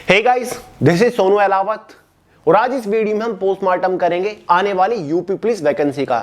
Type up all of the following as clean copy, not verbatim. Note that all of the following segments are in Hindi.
Hey guys, this is Sonu Ahlawat और आज इस वीडियो में हम पोस्टमार्टम करेंगे आने वाली यूपी पुलिस वैकेंसी का।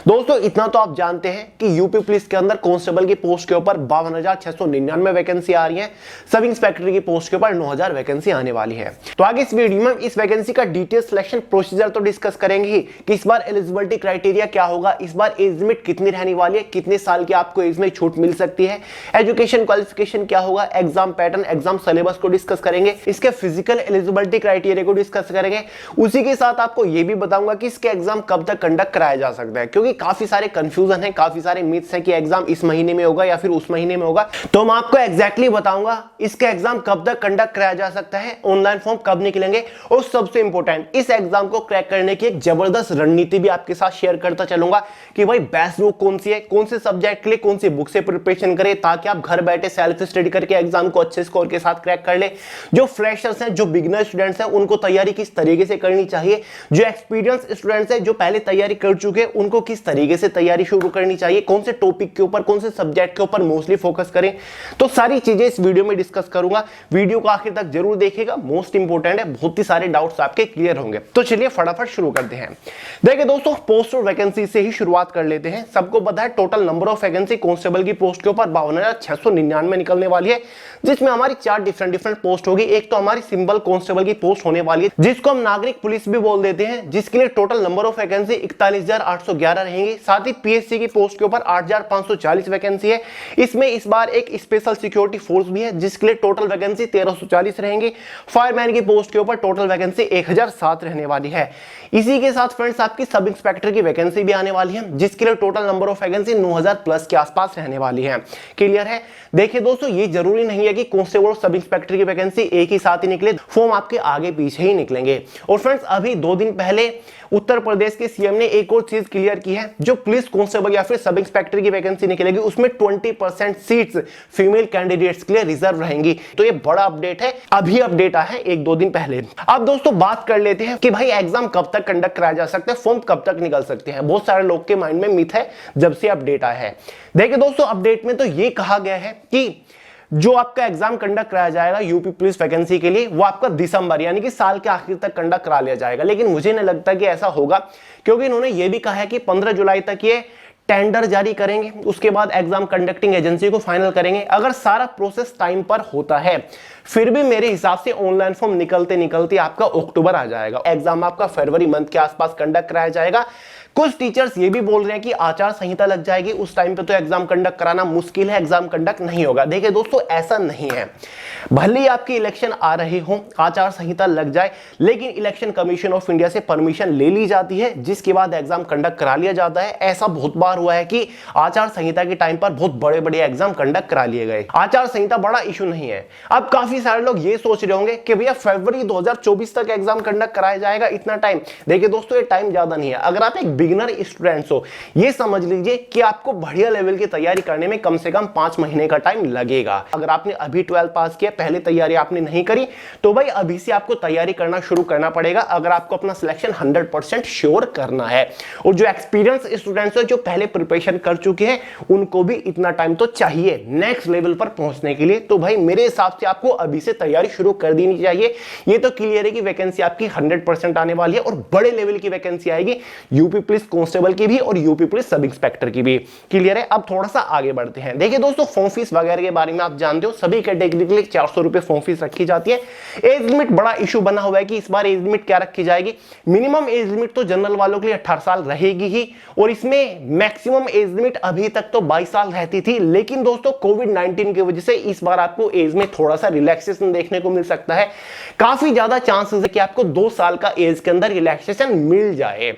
दोस्तों इतना तो आप जानते हैं कि यूपी पुलिस के अंदर कांस्टेबल की पोस्ट के ऊपर 52,699 वैकेंसी आ रही है, सब इंस्पेक्टर की पोस्ट के ऊपर 9,000 वैकेंसी आने वाली है। तो आगे इस वीडियो में इस वैकेंसी का डिटेल सिलेक्शन प्रोसीजर तो डिस्कस करेंगे ही कि इस बार एलिजिबिलिटी क्राइटेरिया क्या होगा, इस बार एज लिमिट कितनी रहने वाली है, कितने साल की आपको एज में छूट मिल सकती है, एजुकेशन क्वालिफिकेशन क्या होगा, एग्जाम पैटर्न, एग्जाम सिलेबस को डिस्कस करेंगे, इसके फिजिकल एलिजिबिलिटी क्राइटेरिया को डिस्कस करेंगे। उसी के साथ आपको यह भी बताऊंगा कि इसके एग्जाम कब तक कंडक्ट कराया जा सकता है, क्योंकि काफी सारे कंफ्यूजन है, काफी सारे मिथ्स है कि एग्जाम इस महीने में होगा या फिर उस महीने में होगा। तो मैं आपको एग्जैक्टली बताऊंगा इसके एग्जाम कब तक कंडक्ट कराया जा सकता है, ऑनलाइन फॉर्म कब निकलेंगे और सबसे इंपॉर्टेंट इस एग्जाम को क्रैक करने की एक जबरदस्त रणनीति भी आपके साथ शेयर करता चलूंगा कि भाई बेस्ट बुक कौन सी है, कौन से सब्जेक्ट के लिए कौन सी बुक से प्रिपरेशन करें ताकि आप घर बैठे सेल्फ स्टडी करके एग्जाम को अच्छे स्कोर के साथ क्रैक कर ले। जो फ्रेशर्स हैं, जो बिगिनर स्टूडेंट्स हैं, उनको तैयारी किस तरीके से करनी चाहिए, जो एक्सपीरियंस स्टूडेंट्स हैं जो पहले तैयारी कर चुके हैं उनको किस तरीके से तैयारी शुरू करनी चाहिए, कौन से टॉपिक के ऊपर, कौन से सब्जेक्ट के ऊपर मोस्टली फोकस करें, तो सारी चीजें इस वीडियो में डिस्कस करूंगा। वीडियो को आखिर तक जरूर देखिएगा, मोस्ट इंपोर्टेंट है, बहुत ही सारे डाउट्स आपके क्लियर होंगे। तो चलिए फटाफट शुरू करते हैं। देखिए दोस्तों, पोस्ट और वैकेंसी से ही शुरुआत कर लेते हैं। सबको पता है total number of vacancy constable की पोस्ट के ऊपर 52,699 निकलने वाली है, जिसमें हमारी 4 डिफरेंट पोस्ट होगी। एक तो हमारी सिंपल कांस्टेबल की पोस्ट होने वाली है जिसको हम नागरिक पुलिस भी बोल देते हैं, जिसके लिए टोटल नंबर ऑफ वैकेंसी 41,811 रहेंगी। साथ ही पीएससी की पोस्ट के ऊपर 8,540 वैकेंसी है। इसमें इस बार एक स्पेशल सिक्योरिटी फोर्स भी है जिसके लिए टोटल वैकेंसी 1,340 रहेंगी। फायरमैन की पोस्ट के ऊपर टोटल वैकेंसी 1,007 रहने वाली है। इसी के साथ फ्रेंड्स आपकी सब इंस्पेक्टर की वैकेंसी भी आने वाली है जिसके लिए total number of vacancy 9,000 plus के आसपास रहने वाली है। क्लियर है? देखिए दोस्तों, ये जरूरी नहीं है कि कांस्टेबल और सब इंस्पेक्टर की वैकेंसी एक ही साथ ही निकले, फॉर्म आपके आगे पीछे ही निकलेंगे। और फ्रेंड्स अभी 2 दिन पहले उत्तर प्रदेश के सीएम ने एक और चीज क्लियर की है, जो पुलिस कांस्टेबल या फिर सब इंस्पेक्टर की वैकेंसी निकलेगी उसमें 20% सीट्स फीमेल कैंडिडेट्स के लिए रिजर्व रहेंगी। तो ये बड़ा अपडेट है, अभी अपडेट आया है 1-2 दिन पहले। अब दोस्तों बात कर लेते हैं कि भाई एग्जाम कब तक कंडक्ट कराया जा सकता है, फॉर्म कब तक निकल सकते हैं। बहुत सारे लोग के माइंड में मिथ है जब से अपडेट आया है। देखिए दोस्तों, अपडेट में तो ये कहा गया है कि जो आपका एग्जाम कंडक्ट कराया जाएगा यूपी पुलिस वैकेंसी के लिए वो आपका दिसंबर यानी कि साल के आखिर तक कंडक्ट करा लिया जाएगा। लेकिन मुझे नहीं लगता कि ऐसा होगा, क्योंकि इन्होंने ये भी कहा है कि 15 जुलाई तक ये टेंडर जारी करेंगे, उसके बाद एग्जाम कंडक्टिंग एजेंसी को फाइनल करेंगे। अगर सारा प्रोसेस टाइम पर होता है फिर भी मेरे हिसाब से ऑनलाइन फॉर्म निकलते निकलते आपका अक्टूबर आ जाएगा। एग्जाम आपका फरवरी मंथ के आसपास कंडक्ट कराया जाएगा। कुछ टीचर्स ये भी बोल रहे हैं कि आचार संहिता लग जाएगी, उस टाइम पे तो एग्जाम कंडक्ट कराना मुश्किल है, एग्जाम कंडक्ट नहीं होगा। देखिए दोस्तों, ऐसा नहीं है। भले ही आपकी इलेक्शन आ रही हो, आचार संहिता लग जाए, लेकिन इलेक्शन कमीशन ऑफ इंडिया से परमिशन ले ली जाती है जिसके बाद एग्जाम कंडक्ट करा लिया जाता है। ऐसा बहुत बार हुआ है कि आचार संहिता के टाइम पर बहुत बड़े बड़े एग्जाम कंडक्ट करा लिए गए। आचार संहिता बड़ा इशू नहीं है। अब काफी सारे लोग ये सोच रहे होंगे कि भैया फरवरी 2024 तक एग्जाम कंडक्ट कराया जाएगा, इतना टाइम। देखिए दोस्तों, ये टाइम ज्यादा नहीं है। अगर आप एक बिगिनर स्टूडेंट्स हो, ये समझ लीजिए कि आपको बढ़िया लेवल की तैयारी करने में कम से कम 5 महीने का टाइम लगेगा। अगर आपने अभी 12 पास किया, पहले तैयारी आपने नहीं करी, तो भाई अभी से आपको तैयारी करना शुरू करना पड़ेगा अगर आपको अपना सिलेक्शन 100% श्योर करना है। और जो एक्सपीरियंस स्टूडेंट्स है, जो पहले प्रिपरेशन कर चुके हैं, उनको भी इतना टाइम तो चाहिए नेक्स्ट लेवल पर पहुंचने के लिए। तो भाई मेरे हिसाब से आपको अभी से तैयारी शुरू कर देनी चाहिए। ये तो क्लियर है कि वैकेंसी आपकी 100% आने वाली है और बड़े लेवल की वैकेंसी आएगी यूपी पुलिस कांस्टेबल की भी और यूपी पुलिस सब इंस्पेक्टर की भी। क्लियर है? अब थोड़ा सा आगे बढ़ते हैं। देखिए दोस्तों, फॉर्म फीस वगैरह के बारे में आप जानते हो, सभी कैटेगरी के लिए 400 रुपए फॉर्म फीस रखी जाती है। एज लिमिट बड़ा इशू बना हुआ है कि इस बार एज लिमिट क्या रखी जाएगी। मिनिमम एज लिमिट तो जनरल वालों के लिए 18 साल रहेगी ही, और इसमें मैक्सिमम एज लिमिट अभी तक तो 22 साल रहती थी। लेकिन दोस्तों कोविड-19 की वजह से इस बार आपको एज में थोड़ा सा रिलैक्सेशन देखने को मिल सकता है। काफी ज्यादा चांसेस है कि आपको 2 साल का एज के अंदर रिलैक्सेशन मिल जाए,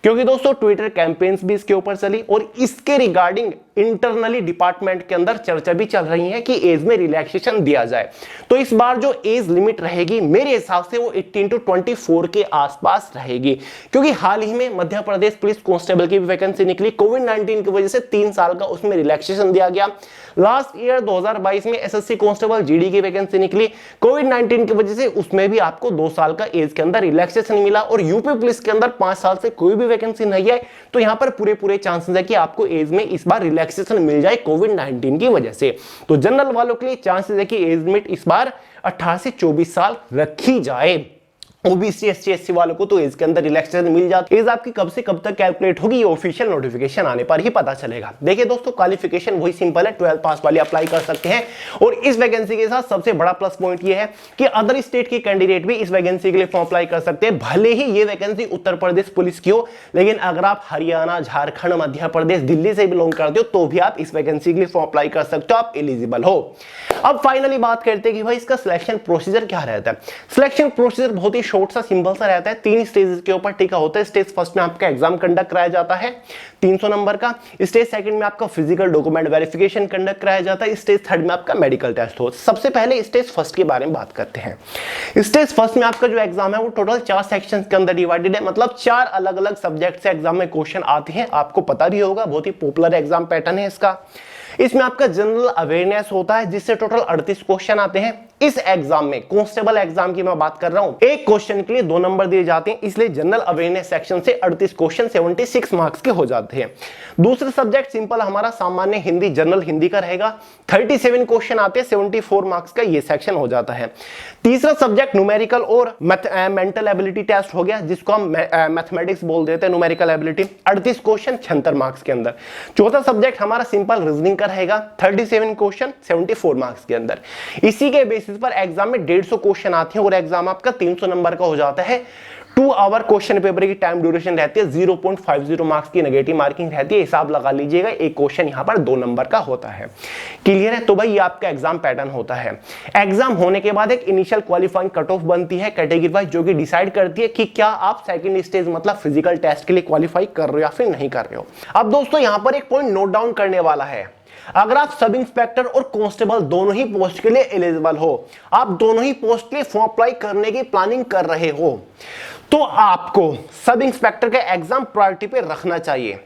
क्योंकि दोस्तों ट्विटर कैंपेन्स भी इसके ऊपर चली और इसके रिगार्डिंग इंटरनली डिपार्टमेंट के अंदर चर्चा भी चल रही है कि एज में रिलैक्सेशन दिया जाए। तो इस बार जो एज लिमिट रहेगी मेरे हिसाब से वो 18 to 24 के आसपास रहेगी, क्योंकि हाल ही में मध्य प्रदेश पुलिस कांस्टेबल की वैकेंसी निकली। कोविड-19 की वजह से 3 साल का उसमें रिलैक्सेशन दिया गया। लास्ट ईयर 2022 में एसएससी कांस्टेबल जीडी की वैकेंसी निकली। कोविड-19 की वजह से उसमें भी आपको 2 साल का एज के अंदर रिलैक्सेशन मिला, और यूपी पुलिस के अंदर 5 साल से कोई भी वैकेंसी नहीं है। तो यहां पर पूरे चांसेस है कि आपको एज में इस बार रिलैक्सेशन मिल जाए कोविड-19 की वजह से। तो जनरल वालों के लिए चांसेस है कि एज लिमिट इस बार 18 से 24 साल रखी जाए। ओबीसी एससी एससी वालों को तो एज के अंदर रिलैक्सेशन मिल जाती है। एज आपकी कब से कब तक कैलकुलेट होगी, ये ऑफिशियल नोटिफिकेशन आने पर ही पता चलेगा। देखिए दोस्तों, क्वालिफिकेशन वही सिंपल है, 12 पास वाले अप्लाई कर सकते हैं। और इस वैकेंसी के साथ सबसे बड़ा प्लस पॉइंट ये है कि अदर स्टेट के कैंडिडेट भी इस वैकेंसी के लिए फॉर्म अप्लाई कर सकते हैं। भले ही ये वैकेंसी उत्तर प्रदेश पुलिस की हो, लेकिन अगर आप हरियाणा, झारखंड, मध्य प्रदेश, दिल्ली से बिलोंग करते हो तो भी आप इस वैकेंसी के लिए फॉर्म अप्लाई कर सकते हो, आप एलिजिबल हो। अब फाइनली बात करते हैं कि भाई इसका सिलेक्शन प्रोसीजर क्या रहता है। सिलेक्शन प्रोसीजर बहुत ही शॉर्ट सा, सिंपल सा रहता है। 3 स्टेजेस के ऊपर टिका होता है। स्टेज फर्स्ट में आपका एग्जाम कंडक्ट कराया जाता है 300 नंबर का। स्टेज सेकंड में आपका फिजिकल डॉक्यूमेंट वेरिफिकेशन कंडक्ट कराया जाता है। स्टेज थर्ड में आपका मेडिकल टेस्ट हो। सबसे पहले स्टेज फर्स्ट के बारे में बात करते हैं। स्टेज फर्स्ट में आपका जो एग्जाम है वो टोटल 4 सेक्शन के अंदर डिवाइडेड है, मतलब 4 अलग अलग सब्जेक्ट से एग्जाम में क्वेश्चन आते हैं। आपको पता भी होगा, बहुत ही पॉपुलर एग्जाम पैटर्न है इसका। इसमें आपका जनरल अवेयरनेस होता है जिससे टोटल 38 क्वेश्चन आते हैं। इस एग्जाम में, कांस्टेबल एग्जाम की मैं बात कर रहा हूं, एक क्वेश्चन के लिए 2 नंबर दिए जाते हैं, इसलिए जनरल अवेयरनेस सेक्शन से 38 क्वेश्चन 76 मार्क्स के हो जाते हैं। दूसरा सब्जेक्ट सिंपल हमारा सामान्य हिंदी, जनरल हिंदी का रहेगा। 37 क्वेश्चन आते हैं, 74 मार्क्स का ये सेक्शन हो जाता है। तीसरा सब्जेक्ट न्यूमेरिकल और मेंटल एबिलिटी टेस्ट हो गया, जिसको हम मैथमेटिक्स बोल देते हैं, न्यूमेरिकल एबिलिटी, 38 क्वेश्चन 76 मार्क्स के अंदर। चौथा सब्जेक्ट हमारा सिंपल रीजनिंग का रहेगा, 37 क्वेश्चन 74 मार्क्स के अंदर। इसी के बेसिस पर एग्जाम में 150 क्वेश्चन आते हैं और एग्जाम आपका 300 नंबर का हो जाता है। 2 आवर क्वेश्चन पेपर की टाइम ड्यूरेशन रहती है, 0.50 मार्क्स की नेगेटिव मार्किंग रहती है। हिसाब लगा लीजिएगा, एक क्वेश्चन यहां पर 2 नंबर का होता है। क्लियर है? तो भाई ये आपका एग्जाम पैटर्न होता है। एग्जाम होने के बाद एक इनिशियल क्वालिफाइंग कट ऑफ बनती है कैटेगरी वाइज, जो कि डिसाइड करती है कि क्या आप सेकंड स्टेज मतलब फिजिकल टेस्ट के लिए क्वालिफाई कर रहे हो या फिर नहीं कर रहे हो। अब दोस्तों यहां पर एक पॉइंट नोट डाउन करने वाला है। अगर आप सब इंस्पेक्टर और कांस्टेबल दोनों ही पोस्ट के लिए एलिजिबल हो, आप दोनों ही पोस्ट के लिए फॉर्म अप्लाई करने की प्लानिंग कर रहे हो, तो आपको सब इंस्पेक्टर का एग्जाम प्रायोरिटी पे रखना चाहिए।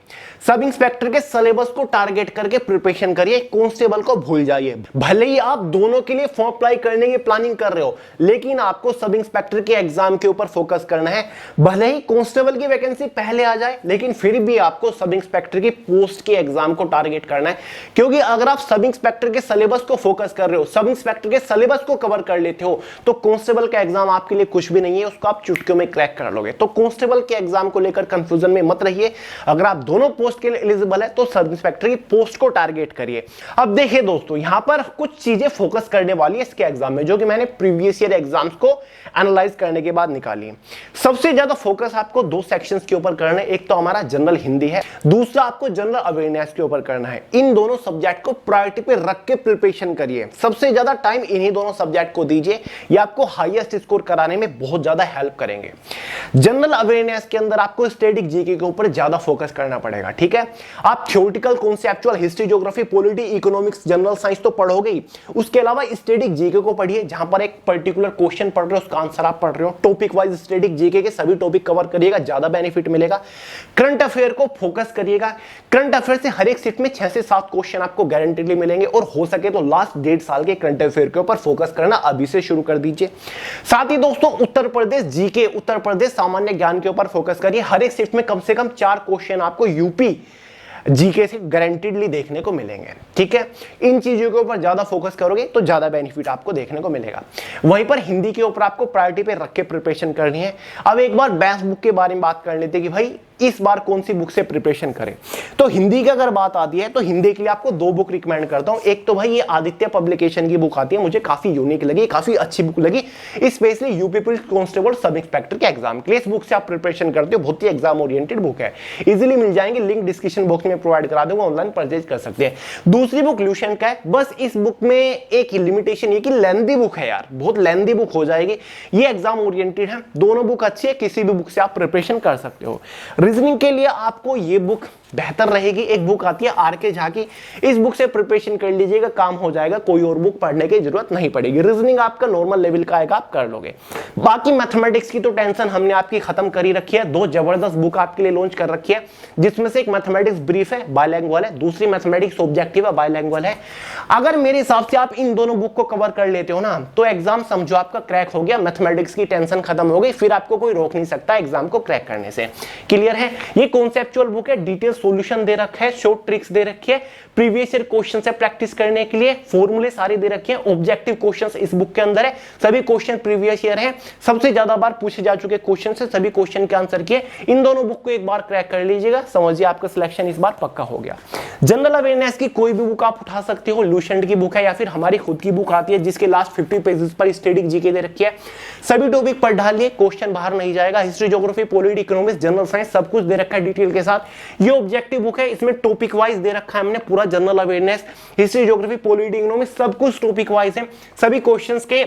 सब इंस्पेक्टर के सिलेबस को टारगेट करके प्रिपरेशन करिए, कांस्टेबल को भूल जाइए। भले ही आप दोनों के लिए फॉर्म अप्लाई करने की प्लानिंग कर रहे हो, लेकिन आपको सब इंस्पेक्टर के एग्जाम के ऊपर फोकस करना है। भले ही कांस्टेबल की वैकेंसी पहले आ जाए, लेकिन फिर भी आपको सब इंस्पेक्टर की पोस्ट के एग्जाम को टारगेट करना है। क्योंकि अगर आप सब इंस्पेक्टर के सिलेबस को फोकस कर रहे हो, सब इंस्पेक्टर के सिलेबस को कवर कर लेते हो, तो कांस्टेबल का एग्जाम आपके लिए कुछ भी नहीं है, उसको आप चुटकियों में क्रैक कर लोगे। तो कांस्टेबल के एग्जाम को लेकर कंफ्यूजन में मत रहिए। अगर आप दोनों पोस्ट के लिए एलिजिबल है तो सब इंस्पेक्टर की पोस्ट को टारगेट करिए। अब देखिए दोस्तों, यहां पर कुछ चीजें फोकस करने वाली है इसके एग्जाम में, जो कि मैंने प्रीवियस ईयर एग्जाम्स को एनालाइज करने के बाद निकाली। सबसे ज्यादा फोकस आपको 2 सेक्शंस के ऊपर करना है। एक तो हमारा जनरल हिंदी है, दूसरा आपको जनरल अवेयरनेस के ऊपर करना है। इन दोनों सब्जेक्ट को प्रायोरिटी पे रख के प्रिपरेशन करिए। सबसे ज्यादा टाइम इन्हीं दोनों सब्जेक्ट को दीजिए, ये आपको हाईएस्ट स्कोर कराने में बहुत ज्यादा हेल्प करेंगे। जनरल अवेयरनेस के अंदर आपको स्टैटिक जीके के ऊपर ज्यादा फोकस करना पड़ेगा, ठीक है। आप theoretical, conceptual, history, geography, polity, economics, general science तो पढ़ोगे ही, उसके अलावा स्टैटिक जीके को पढ़िए। जहां पर एक पर्टिकुलर क्वेश्चन पढ़ रहे हो, उसका आंसर आप पढ़ रहे हो, टॉपिक वाइज स्टैटिक जीके के सभी टॉपिक कवर करिएगा, ज्यादा बेनिफिट मिलेगा। करंट अफेयर को फोकस करिएगा। करंट अफेयर से हर एक सीट में 6 से 7 क्वेश्चन आपको गारंटीडली मिलेंगे, और हो सके तो लास्ट 1.5 साल के करंट अफेयर के ऊपर फोकस करना अभी से शुरू कर दीजिए। साथ ही दोस्तों उत्तर प्रदेश जीके, उत्तर प्रदेश सामान्य ज्ञान के ऊपर फोकस करिए। हर एक शिफ्ट में कम से कम 4 क्वेश्चन आपको यूपी जीके से गारंटीडली देखने को मिलेंगे, ठीक है। इन चीजों के ऊपर ज्यादा फोकस करोगे तो ज्यादा बेनिफिट आपको देखने को मिलेगा। वहीं पर हिंदी के ऊपर आपको प्रायोरिटी पे रख के प्रिपरेशन करनी है। अब एक बार बेस्ट बुक के बारे में बात कर लेते हैं कि भाई इस बार कौन सी बुक से प्रिपरेशन करें। तो हिंदी की अगर बात आती है तो हिंदी के लिए आपको 2 बुक रिकमेंड करता हूं। एक तो भाई ये आदित्य पब्लिकेशन की बुक आती है, मुझे काफी यूनिक लगी, काफी अच्छी बुक लगी, specially UP police constable sub inspector के एग्जाम के लिए। इस बुक से आप प्रिपरेशन करते हो, बहुत ही एग्जाम ओरिएंटेड बुक है, इजीली मिल जाएंगे, लिंक डिस्क्रिप्शन बॉक्स में प्रोवाइड करा दूंगा, ऑनलाइन परचेज कर सकते हैं। दूसरी बुक ल्यूशन का है। बस इस बुक में एक लिमिटेशन ये कि लेंथी बुक है यार, बहुत लेंथी बुक हो जाएगी। ये एग्जाम ओरिएंटेड है, दोनों बुक अच्छी है, किसी भी बुक से आप प्रिपरेशन कर सकते हो। रीजनिंग के लिए आपको ये बुक बेहतर रहेगी। एक बुक आती है आर.के. झा की, इस बुक से प्रिपरेशन कर लीजिएगा, काम हो जाएगा, कोई और बुक पढ़ने की जरूरत नहीं पड़ेगी। रीजनिंग आपका नॉर्मल लेवल का आएगा, आप कर लोगे। बाकी मैथमेटिक्स की तो टेंशन हमने आपकी खत्म करी रखी है। 2 जबरदस्त बुक आपके लिए लॉन्च कर रखी है, जिसमें से एक मैथमेटिक्स ब्रीफ है, बायलैंग्वेज है, दूसरी मैथमेटिक्स ऑब्जेक्टिव है, बायलैंग्वेज है। अगर मेरे हिसाब से आप इन दोनों बुक को कवर कर लेते हो ना, तो एग्जाम समझो आपका क्रैक हो गया, मैथमेटिक्स की टेंशन खत्म हो गई, फिर आपको कोई रोक नहीं सकता एग्जाम को क्रैक करने से। क्लियर है? है। ये कॉन्सेप्चुअल बुक है, डिटेल सॉल्यूशन दे रखा है, शॉर्ट ट्रिक्स दे रखी है, प्रीवियस ईयर क्वेश्चन से प्रैक्टिस करने के लिए फॉर्मूले सारे दे रखे हैं, ऑब्जेक्टिव क्वेश्चंस इस बुक के अंदर है, सभी क्वेश्चन प्रीवियस ईयर है, सबसे ज्यादा बार पूछे जा चुके क्वेश्चन से सभी क्वेश्चन के आंसर किए। इन दोनों बुक को एक बार क्रैक कर लीजिएगा, समझिए आपका सिलेक्शन इस बार पक्का हो गया। जनरल अवेयरनेस की कोई भी बुक आप उठा सकते हो, लूसेंट की बुक है या फिर हमारी खुद की बुक आती है जिसके लास्ट 50 पेजेस पर स्टैटिक जीके दे रखी है, सभी टॉपिक पढ़ डालिए, क्वेश्चन बाहर नहीं जाएगा। History, geography, polity, economics, general science सब कुछ दे रखा है डिटेल के साथ। ये ऑब्जेक्टिव बुक है, इसमें टॉपिक वाइज दे रखा है हमने पूरा, general awareness, history, geography, polity, economics सब कुछ टॉपिक वाइज है, सभी क्वेश्चंस के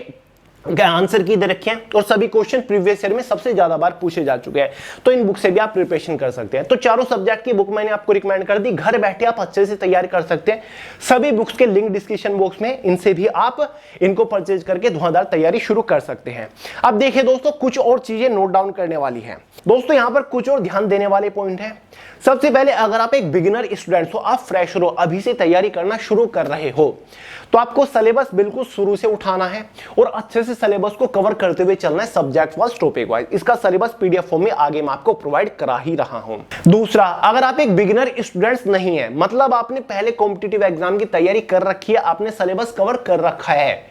आंसर की दे रखे हैं और सभी क्वेश्चन प्रीवियस ईयर में सबसे ज्यादा बार पूछे जा चुके हैं, तो इन बुक से भी आप प्रिपरेशन कर सकते हैं। तो चारों सब्जेक्ट की बुक मैंने आपको रिकमेंड कर दी, घर बैठे आप अच्छे से तैयारी कर सकते हैं। सभी बुक्स के लिंक डिस्क्रिप्शन बॉक्स में, इनसे भी आप इनको परचेज करके धुआंधार तैयारी शुरू कर सकते हैं। अब देखिए दोस्तों, कुछ और चीजें नोट डाउन करने वाली है दोस्तों, यहां पर कुछ और ध्यान देने वाले पॉइंट है। सबसे पहले, अगर आप एक बिगिनर स्टूडेंट हो, आप फ्रेशर हो, अभी से तैयारी करना शुरू कर रहे हो, तो आपको सिलेबस बिल्कुल शुरू से उठाना है और अच्छे से सिलेबस को कवर करते हुए चलना है, सब्जेक्ट वाइज, टॉपिक वाइज। इसका सिलेबस पीडीएफ फॉर्म में आगे मैं आपको प्रोवाइड करा ही रहा हूं। दूसरा, अगर आप एक बिगिनर स्टूडेंट्स नहीं है, मतलब आपने पहले कॉम्पिटिटिव एग्जाम की तैयारी कर रखी है, आपने सिलेबस कवर कर रखा है,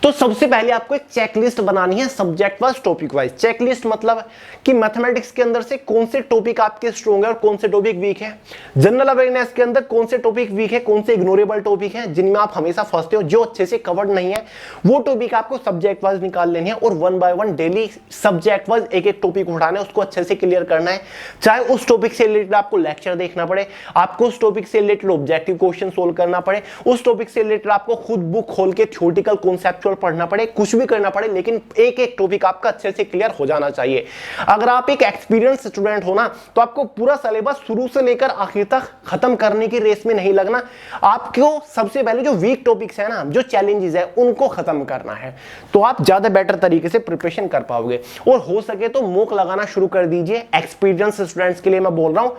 तो सबसे पहले आपको एक चेकलिस्ट बनानी है subject wise, topic wise. Checklist मतलब कि मैथमेटिक्स के अंदर से कौन से टॉपिक आपके स्ट्रॉन्ग है और कौन से टॉपिक वीक है, जनरल अवेयरनेस के अंदर कौन से टॉपिक वीक है, कौन से इग्नोरेबल टॉपिक है जिनमें आप हमेशा फंसते हो, जो अच्छे से कवर्ड नहीं है, वो टॉपिक आपको सब्जेक्ट वाइज निकाल लेनी है और 1 बाय 1 डेली सब्जेक्ट वाइज एक एक टॉपिक उठाना है, उसको अच्छे से क्लियर करना है। चाहे उस टॉपिक से रिलेटेड आपको लेक्चर देखना पड़े, आपको उस टॉपिक से रिलेटेड ऑब्जेक्टिव क्वेश्चन सोल्व करना पड़े, उस टॉपिक से रिलेटेड आपको खुद बुक खोल के थ्योरेटिकल कॉन्सेप्चुअल पढ़ना पड़े, कुछ भी करना पड़े, लेकिन एक एक टॉपिक आपका अच्छे से क्लियर हो जाना चाहिए। अगर आप एक एक्सपीरियंस स्टूडेंट हो ना, तो आपको पूरा सिलेबस शुरू से लेकर आखिर तक खत्म करने की रेस में नहीं लगना। आपको सबसे पहले जो वीक टॉपिक्स है ना, जो चैलेंजेस है, उनको खत्म करना है, तो आप ज्यादा बेटर तरीके से प्रिपरेशन कर पाओगे। और हो सके तो मॉक लगाना शुरू कर दीजिए, एक्सपीरियंस स्टूडेंट्स के लिए मैं बोल रहा हूं।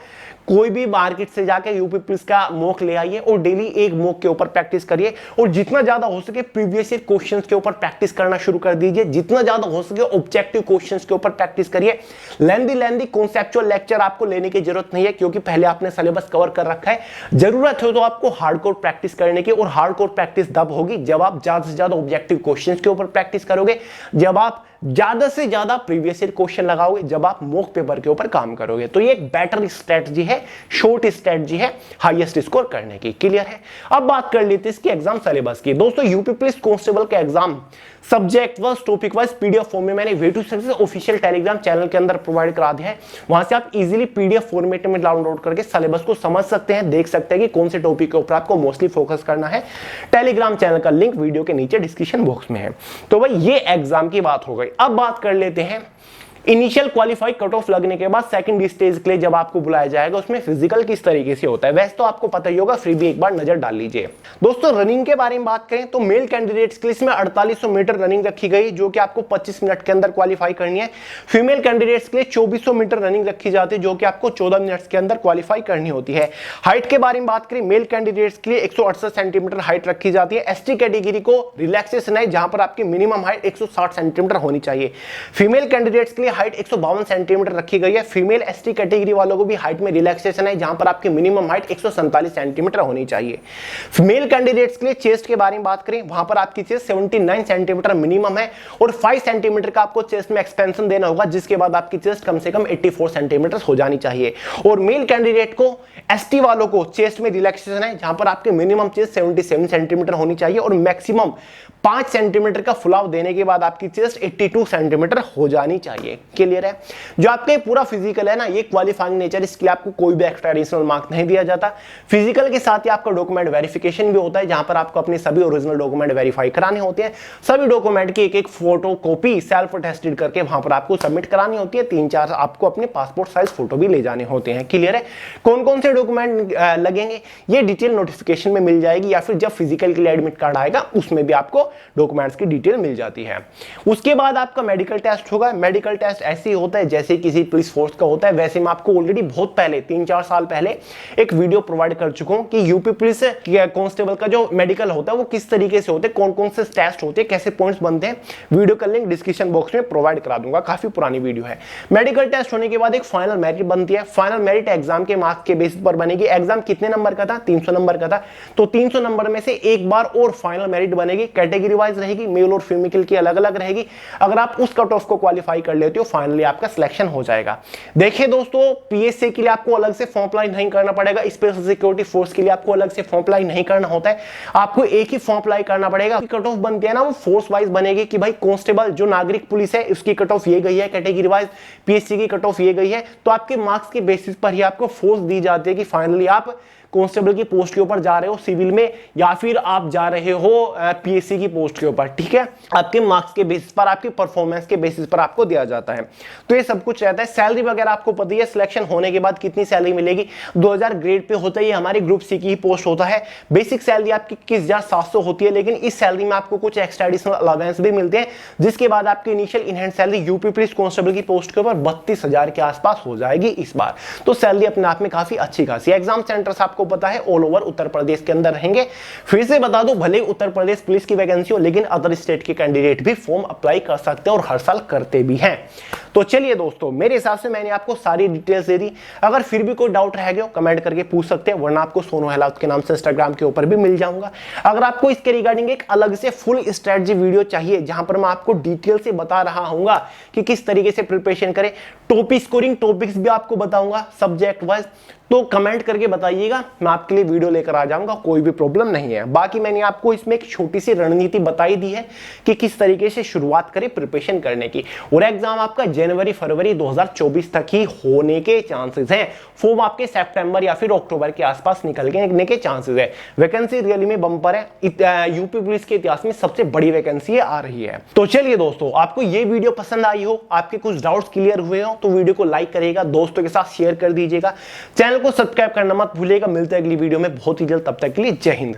कोई भी मार्केट से जाके यूपी पुलिस का मॉक ले आइए और डेली एक मॉक के ऊपर प्रैक्टिस करिए और जितना ज्यादा हो सके प्रीवियस ईयर क्वेश्चंस के ऊपर प्रैक्टिस करना शुरू कर दीजिए, जितना ज्यादा हो सके ऑब्जेक्टिव क्वेश्चंस के ऊपर प्रैक्टिस करिए। लेंदी कॉन्सेप्चुअल लेक्चर आपको लेने की जरूरत नहीं है, क्योंकि पहले आपने सिलेबस कवर कर रखा है। जरूरत हो तो आपको हार्डकोर प्रैक्टिस करने की, और हार्डकोर प्रैक्टिस तब होगी जब आप ज्यादा से ज्यादा ऑब्जेक्टिव क्वेश्चंस के ऊपर प्रैक्टिस करोगे, जब आप ज्यादा से ज्यादा प्रीवियस ईयर क्वेश्चन लगाओगे, जब आप मॉक पेपर के ऊपर काम करोगे। तो ये एक बेटर स्ट्रेटजी है, शॉर्ट स्ट्रेटजी है हाईएस्ट स्कोर करने की। क्लियर है? अब बात कर लेते हैं इसकी एग्जाम सिलेबस की। दोस्तों, यूपी पुलिस कांस्टेबल का exam subject wise, topic wise PDF form में मैंने way to success official Telegram channel के अंदर प्रोवाइड करा दिया है। वहां से आप इजीली पीडीएफ फॉर्मेट में डाउनलोड करके सिलेबस को समझ सकते हैं, देख सकते हैं कि कौन से टॉपिक के ऊपर आपको मोस्टली फोकस करना है। टेलीग्राम चैनल का लिंक वीडियो के नीचे डिस्क्रिप्शन बॉक्स में है। तो भाई ये एग्जाम की बात हो गई। अब बात कर लेते हैं इनिशियल क्वालिफाई कट ऑफ लगने के बाद सेकंड स्टेज के लिए जब आपको बुलाया जाएगा, उसमें फिजिकल किस तरीके से होता है। वैसे तो आपको पता ही होगा, फिर भी एक बार नजर डाल लीजिए। दोस्तों, रनिंग के बारे में बात करें तो मेल कैंडिडेट्स के लिए इसमें 4800 मीटर रनिंग रखी गई, जो कि आपको 25 मिनट के अंदर क्वालिफाई करनी है। फीमेल कैंडिडेट्स के लिए 2400 मीटर रनिंग रखी जाती है, जो कि आपको 14 मिनट्स के अंदर क्वालिफाई करनी होती है। हाइट के बारे में बात करें, मेल कैंडिडेट्स के लिए 168 सेंटीमीटर हाइट रखी जाती है। एसटी कैटेगरी को रिलैक्सेशन है, जहां पर आपकी मिनिमम हाइट 160 सेंटीमीटर होनी चाहिए। फीमेल कैंडिडेट्स के लिए हाइट 152 सेंटीमीटर रखी गई है। फीमेल एसटी कैटेगरी वालों को भी हाइट में रिलैक्सेशन है, जहां पर आपकी मिनिमम हाइट 147 सेंटीमीटर होनी चाहिए। मेल कैंडिडेट्स के लिए चेस्ट के बारे में बात करें, वहां पर आपकी चेस्ट 79 सेंटीमीटर मिनिमम है और 5 सेंटीमीटर का आपको चेस्ट में एक्सपेंशन देना होगा, जिसके बाद आपकी चेस्ट कम से कम 84 सेंटीमीटर हो जानी चाहिए। और मेल कैंडिडेट को, एसटी वालों को चेस्ट में रिलैक्सेशन है, जहां पर आपके मिनिमम चेस्ट 77 सेंटीमीटर होनी चाहिए और मैक्सिमम 5 सेंटीमीटर का फुलाव देने के बाद आपकी चेस्ट 82 सेंटीमीटर हो जानी चाहिए। क्लियर है? जो आपके पूरा फिजिकल है ना, ये क्वालिफाइंग नेचर, इसके लिए आपको कोई भी एक्स्ट्रा एडिशनल मार्क नहीं दिया जाता। फिजिकल के साथ ही आपका डॉक्यूमेंट वेरिफिकेशन भी होता है, जहां पर आपको अपने सभी ओरिजिनल डॉक्यूमेंट वेरीफाई कराने होते हैं। सभी डॉक्यूमेंट की एक एक फोटो कॉपी सेल्फ अटेस्टेड करके वहां पर आपको सबमिट करानी होती है। 3-4 आपको अपने पासपोर्ट साइज फोटो भी ले जाने होते हैं। क्लियर है? कौन कौन से डॉक्यूमेंट लगेंगे, ये डिटेल नोटिफिकेशन में मिल जाएगी, या फिर जब फिजिकल के लिए एडमिट कार्ड आएगा उसमें भी आपको डॉक्यूमेंट्स की डिटेल मिल जाती है। उसके बाद आपका मेडिकल टेस्ट होगा। मेडिकल टेस्ट टेस्ट ऐसे ही होता है जैसे किसी पुलिस फोर्स का होता है। वैसे मैं आपको ऑलरेडी बहुत पहले 3-4 साल पहले एक वीडियो प्रोवाइड कर चुका हूं कि यूपी पुलिस कांस्टेबल का जो मेडिकल होता है वो किस तरीके से होते हैं, कौन कौन से टेस्ट होते हैं, कैसे पॉइंट्स बनते हैं। वीडियो का लिंक डिस्क्रिप्शन बॉक्स में प्रोवाइड करा दूंगा, काफी पुरानी वीडियो है। मेडिकल टेस्ट होने के बाद एक फाइनल मेरिट बनती है। फाइनल मेरिट एग्जाम के मार्क्स के बेसिस पर बनेगी। एग्जाम कितने नंबर का था? 300 नंबर का था। तो 300 नंबर में से एक बार और फाइनल मेरिट बनेगी। कैटेगरी वाइज रहेगी, मेल और फीमेल की अलग अलग रहेगी। अगर आप उस कट ऑफ को क्वालिफाई कर लेते हो फाइनली आपका सिलेक्शन हो जाएगा। देखिए दोस्तों, पीएससी के लिए आपको अलग से फॉर्म अप्लाई नहीं करना पड़ेगा। स्पेशल सिक्योरिटी फोर्स के लिए आपको अलग से फॉर्म अप्लाई नहीं करना होता है। आपको एक ही फॉर्म अप्लाई करना पड़ेगा। कट ऑफ बनती है ना, वो फोर्स वाइज बनेगी कि भाई कांस्टेबल जो नागरिक पुलिस है उसकी कट ऑफ ये गई है, कैटेगरी वाइज पीएससी की कट ऑफ ये गई है। तो आपके मार्क्स के बेसिस पर ही आपको फोर्स दी जाती है कि फाइनली आप कांस्टेबल की पोस्ट के ऊपर जा रहे हो सिविल में, या फिर आप जा रहे हो पीएससी की पोस्ट के ऊपर। ठीक है, आपके मार्क्स के बेसिस पर, आपकी परफॉर्मेंस के बेसिस पर आपको दिया जाता है। तो ये सब कुछ रहता है। सैलरी वगैरह आपको पता ही है, सिलेक्शन होने के बाद कितनी सैलरी मिलेगी। 2000 ग्रेड पे होता है, ये हमारी ग्रुप सी की ही पोस्ट होता है। बेसिक सैलरी आपकी 21,700 होती है, लेकिन इस सैलरी में आपको कुछ एक्स्ट्रा एडिशनल अलावेंस भी मिलते हैं, जिसके बाद आपकी initial in hand salary UP police constable की पोस्ट के ऊपर 32,000 के आसपास हो जाएगी इस बार। तो सैलरी अपने आप में काफी अच्छी खासी। एग्जाम सेंटर्स आपको पता है ऑल ओवर उत्तर प्रदेश के अंदर रहेंगे। फिर से बता दूं, भले उत्तर प्रदेश पुलिस की वैकेंसी हो, लेकिन अदर स्टेट के कैंडिडेट भी फॉर्म अप्लाई कर सकते हैं और हर साल करते भी हैं। तो चलिए दोस्तों, मेरे हिसाब से मैंने आपको सारी डिटेल्स दे दी। अगर फिर भी कोई डाउट रह गया कमेंट करके पूछ सकते हैं, वरना आपको सोनू हेलावत के नाम से इंस्टाग्राम के ऊपर भी मिल जाऊंगा। अगर आपको इसके रिगार्डिंग एक अलग से फुल स्ट्रेटजी वीडियो चाहिए, जहां पर मैं आपको डिटेल से बता रहा हूं कि किस तरीके से प्रिपरेशन करें, टॉपिक स्कोरिंग टॉपिक्स भी आपको बताऊंगा सब्जेक्ट वाइज, तो कमेंट करके बताइएगा, मैं आपके लिए वीडियो लेकर आ जाऊंगा, कोई भी प्रॉब्लम नहीं है। बाकी मैंने आपको इसमें एक छोटी सी रणनीति बताई दी है कि किस तरीके से शुरुआत करें प्रिपरेशन करने की। और एग्जाम आपका जनवरी-फरवरी 2024 तक ही होने के चांसेस हैं। फॉर्म आपके सितंबर या फिर अक्टूबर के आसपास निकलने के चांसेस है। वैकेंसी रियली में बम्पर है। यूपी पुलिस के इतिहास में सबसे बड़ी वैकेंसी आ रही है। तो चलिए दोस्तों, आपको ये वीडियो पसंद आई हो, आपके कुछ डाउट्स क्लियर हुए हो, तो वीडियो को लाइक करिएगा, दोस्तों के साथ शेयर कर दीजिएगा, चैनल को सब्सक्राइब करना मत भूलिएगा। मिलते हैं अगली वीडियो में बहुत ही जल्द, तब तक के लिए जय हिंद।